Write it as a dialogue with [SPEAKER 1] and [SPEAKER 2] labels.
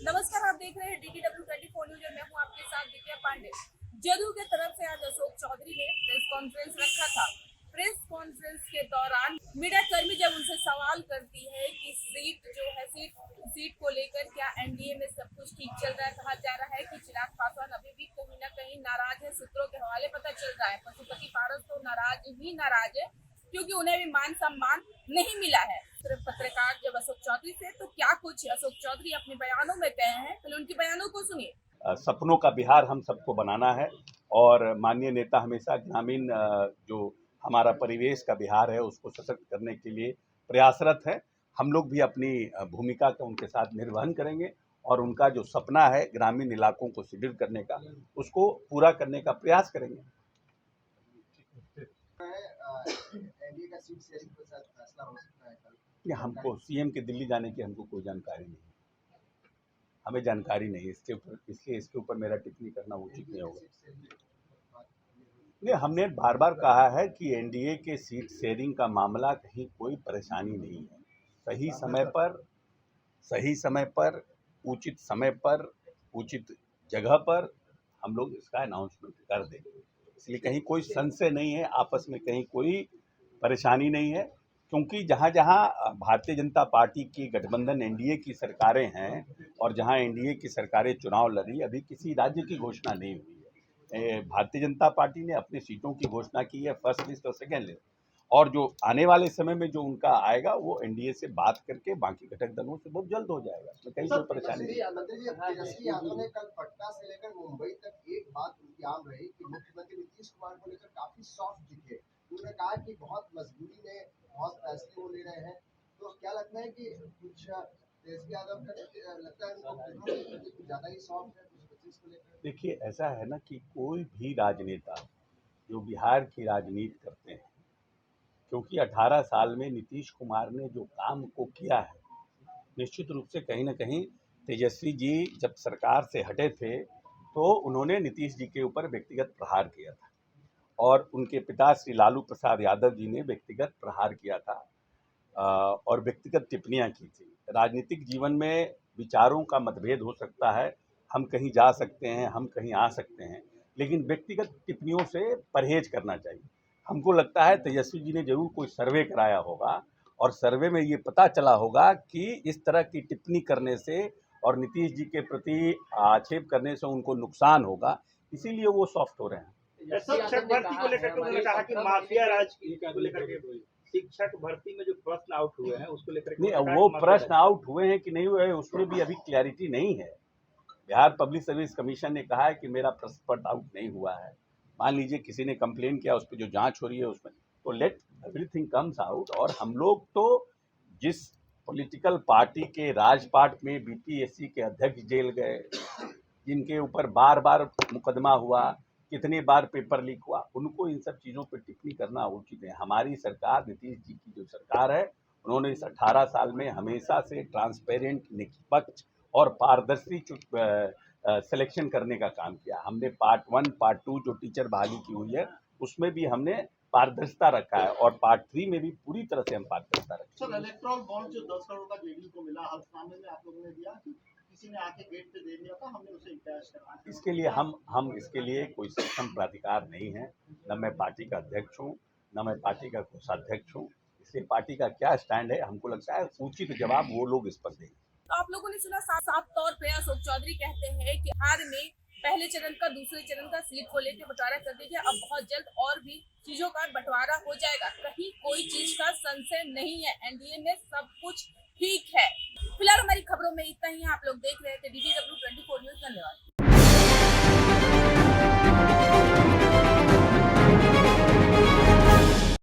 [SPEAKER 1] नमस्कार, आप देख रहे हैं DDW 24 न्यूज और मैं हूं आपके साथ दिव्या पांडे। जदयू के तरफ से आज अशोक चौधरी ने प्रेस कॉन्फ्रेंस रखा था। प्रेस कॉन्फ्रेंस के दौरान मीडिया कर्मी जब उनसे सवाल करती है कि सीट को लेकर क्या एनडीए में सब कुछ ठीक चल रहा है, कहा जा रहा है कि चिराग पासवान अभी भी कहीं न कहीं नाराज है। सूत्रों के हवाले पता चल रहा है पशुपति पारस तो नाराज है क्योंकि उन्हें भी मान सम्मान नहीं मिला है। सिर्फ पत्रकार जब अशोक चौधरी से तो क्या कुछ अशोक चौधरी अपने बयानों में कहे हैं, पहले उनके बयानों को सुनिए।
[SPEAKER 2] सपनों का बिहार हम सबको बनाना है और माननीय नेता हमेशा ग्रामीण जो हमारा परिवेश का बिहार है उसको सशक्त करने के लिए प्रयासरत है। हम लोग भी अपनी भूमिका का उनके साथ निर्वहन करेंगे और उनका जो सपना है ग्रामीण इलाकों को सुदृढ़ करने का उसको पूरा करने का प्रयास करेंगे।
[SPEAKER 3] एनडीए का सीट शेयरिंग के साथ फैसला हो सकता है कल।
[SPEAKER 2] हमको सीएम के दिल्ली जाने की हमको कोई जानकारी नहीं, हमें जानकारी नहीं इसके ऊपर, इसलिए इसके ऊपर मेरा टिप्पणी करना उचित नहीं होगा। नहीं, हमने बार बार कहा है कि एनडीए के सीट शेयरिंग का मामला कहीं कोई परेशानी नहीं है। सही समय पर उचित समय पर उचित जगह पर हम लोग इसका अनाउंसमेंट कर देंगे, इसलिए कहीं कोई संशय नहीं है, आपस में कहीं कोई परेशानी नहीं है। क्योंकि जहाँ जहाँ भारतीय जनता पार्टी की गठबंधन एनडीए की सरकारें हैं और जहाँ एनडीए की सरकारें चुनाव लड़ी, अभी किसी राज्य की घोषणा नहीं हुई है। भारतीय जनता पार्टी ने अपनी सीटों की घोषणा की है, फर्स्ट लिस्ट और सेकेंड लिस्ट, और जो आने वाले समय में जो उनका आएगा वो एनडीए से बात करके बाकी घटक दलों से बहुत जल्द हो जाएगा, इसमें कहीं कोई परेशानी नहीं।
[SPEAKER 3] तेजस्वी यादव ने कल पटना से लेकर मुंबई तक एक बात उनकी आम रही कि मुख्यमंत्री नीतीश कुमार को लेकर काफी सॉफ्ट दिखे। उन्होंने कहा कि बहुत मजबूरी में बहुत फैसले वो ले रहे हैं, तो क्या लगता है कि कुछ तेजस्वी यादव का लगता है उनको ज्यादा ही सॉफ्ट है कुछ को लेकर?
[SPEAKER 2] देखिए, ऐसा है ना कि कोई भी राजनेता जो बिहार की राजनीति करते हैं, क्योंकि 18 साल में नीतीश कुमार ने जो काम को किया है, निश्चित रूप से कहीं ना कहीं तेजस्वी जी जब सरकार से हटे थे तो उन्होंने नीतीश जी के ऊपर व्यक्तिगत प्रहार किया था और उनके पिता श्री लालू प्रसाद यादव जी ने व्यक्तिगत प्रहार किया था और व्यक्तिगत टिप्पणियां की थी। राजनीतिक जीवन में विचारों का मतभेद हो सकता है, हम कहीं जा सकते हैं, हम कहीं आ सकते हैं, लेकिन व्यक्तिगत टिप्पणियों से परहेज करना चाहिए। हमको लगता है तेजस्वी जी ने जरूर कोई सर्वे कराया होगा और सर्वे में ये पता चला होगा कि इस तरह की टिप्पणी करने से और नीतीश जी के प्रति आक्षेप करने से उनको नुकसान होगा, इसीलिए वो सॉफ्ट हो रहे हैं।
[SPEAKER 4] शिक्षक भर्ती को लेकर उन्होंने कहा कि माफिया राज को लेकर के शिक्षक भर्ती में जो प्रश्न आउट हुए हैं उसको लेकर
[SPEAKER 2] नहीं, वो प्रश्न आउट हुए हैं कि नहीं हुए हैं उसमें भी अभी क्लैरिटी नहीं है। बिहार पब्लिक सर्विस कमीशन ने कहा है कि मेरा प्रश्न आउट नहीं हुआ है। मान लीजिए किसी ने कंप्लेन किया, उस पर जो जांच हो रही है उसमें तो लेट एवरीथिंग कम्स आउट। और हम लोग तो जिस पॉलिटिकल पार्टी के राजपाट में बीपीएससी के अध्यक्ष जेल गए, जिनके ऊपर बार बार मुकदमा हुआ, कितने बार पेपर लीक हुआ, उनको इन सब चीज़ों पर टिप्पणी करना उचित है। हमारी सरकार, नीतीश जी की जो सरकार है, उन्होंने इस 18 साल में हमेशा से ट्रांसपेरेंट, निष्पक्ष और पारदर्शी सिलेक्शन करने का काम किया। हमने पार्ट 1, पार्ट 2 जो टीचर बहाली की हुई है उसमें भी हमने पारदर्शिता रखा है और पार्ट 3 में भी पूरी तरह से हम पारदर्शिता रखते हैं।
[SPEAKER 3] सर, इलेक्ट्रॉल बॉन्ड जो 10 करोड़ का जेडीयू को मिला, हल्द्वानी में आप लोगों ने दिया कि किसी ने आके गेट पे दे दिया था, हमने उसे इनकैश करवाया?
[SPEAKER 2] इसके लिए हम इसके लिए कोई सक्षम प्राधिकार नहीं है, न मैं पार्टी का अध्यक्ष हूँ, न मैं पार्टी का कोषाध्यक्ष हूँ। इसलिए पार्टी का क्या स्टैंड है, हमको लगता है उचित जवाब वो लोग इस पर देंगे।
[SPEAKER 1] तो आप लोगों ने सुना, साफ तौर पे अशोक चौधरी कहते हैं कि हार में पहले चरण का दूसरे चरण का सीट को लेकर बंटवारा कर दीजिए, अब बहुत जल्द और भी चीजों का बंटवारा हो जाएगा, कहीं कोई चीज का संशय नहीं है, एनडीए में सब कुछ ठीक है। फिलहाल हमारी खबरों में इतना ही। आप लोग देख रहे थे DDW 24 न्यूज। धन्यवाद।